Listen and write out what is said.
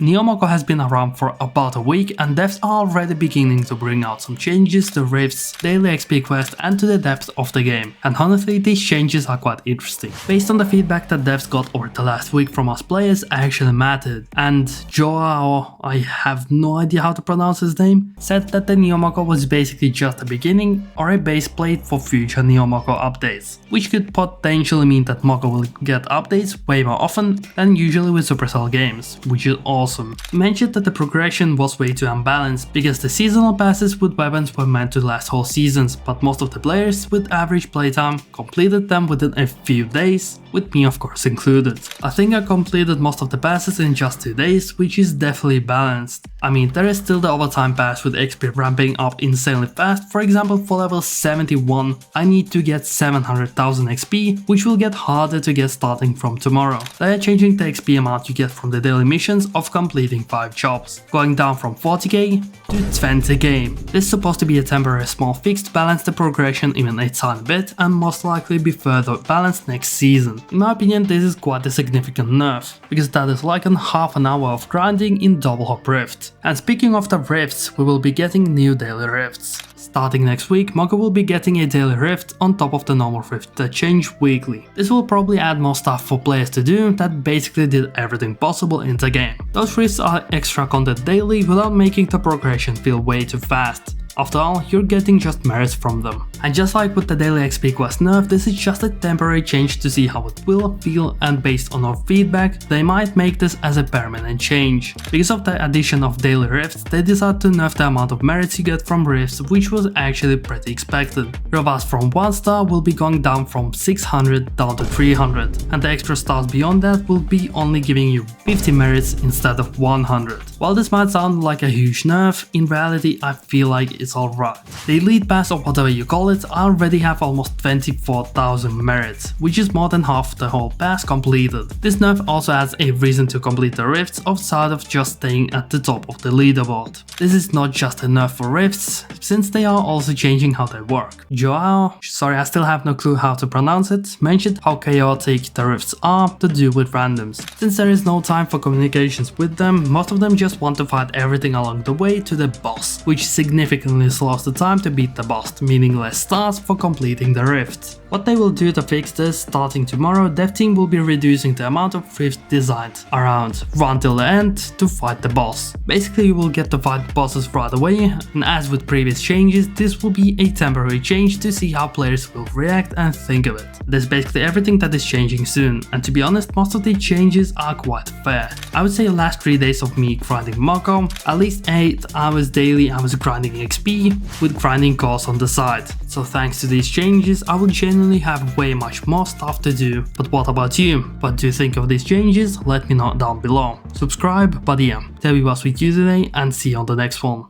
MOCO has been around for about a week and devs are already beginning to bring out some changes to rifts, daily XP quests and to the depth of the game. And honestly, these changes are quite interesting. Based on the feedback that devs got over the last week from us players actually mattered. And Joao, I have no idea how to pronounce his name, said that the MOCO was basically just a beginning or a base plate for future MOCO updates, which could potentially mean that MOCO will get updates way more often than usually with Supercell games, which is awesome. He mentioned that the progression was way too unbalanced because the seasonal passes with weapons were meant to last whole seasons, but most of the players with average playtime completed them within a few days, with me of course included. I think I completed most of the passes in just 2 days, which is definitely balanced. I mean, there is still the overtime pass with XP ramping up insanely fast. For example, for level 71 I need to get 700,000 XP, which will get harder to get starting from tomorrow. They are changing the XP amount you get from the daily missions of completing 5 jobs, going down from 40k to 20k. This is supposed to be a temporary small fix to balance the progression even a tiny bit and most likely be further balanced next season. In my opinion, this is quite a significant nerf, because that is like half an hour of grinding in double hop rift. And speaking of the rifts, we will be getting new daily rifts. Starting next week, MOCO will be getting a daily rift on top of the normal rift that change weekly. This will probably add more stuff for players to do that basically did everything possible in the game. Those rifts are extra content daily without making the progression feel way too fast. After all, you're getting just merits from them. And just like with the daily XP quest nerf, this is just a temporary change to see how it will feel, and based on our feedback, they might make this as a permanent change. Because of the addition of daily rifts, they decided to nerf the amount of merits you get from rifts, which was actually pretty expected. Your VAS from 1 star will be going down from 600 down to 300, and the extra stars beyond that will be only giving you 50 merits instead of 100. While this might sound like a huge nerf, in reality I feel like it's alright. The elite pass, or whatever you call it, I already have almost 24,000 merits, which is more than half the whole pass completed. This nerf also adds a reason to complete the rifts outside of just staying at the top of the leaderboard. This is not just a nerf for rifts, since they are also changing how they work. Joao, sorry I still have no clue how to pronounce it, mentioned how chaotic the rifts are to do with randoms. Since there is no time for communications with them, most of them just want to fight everything along the way to the boss, which significantly slows the time to beat the boss, meaning less stars for completing the rift. What they will do to fix this, starting tomorrow, dev team will be reducing the amount of rifts designed around run till the end to fight the boss. Basically you will get to fight bosses right away, and as with previous changes, this will be a temporary change to see how players will react and think of it. That's basically everything that is changing soon, and to be honest, most of the changes are quite fair. I would say the last 3 days of me grinding MOCO, at least 8 hours daily I was grinding XP with grinding cores on the side. So thanks to these changes, I will genuinely have way much more stuff to do. But what about you? What do you think of these changes? Let me know down below. Subscribe, but yeah, that was with you today and see you on the next one.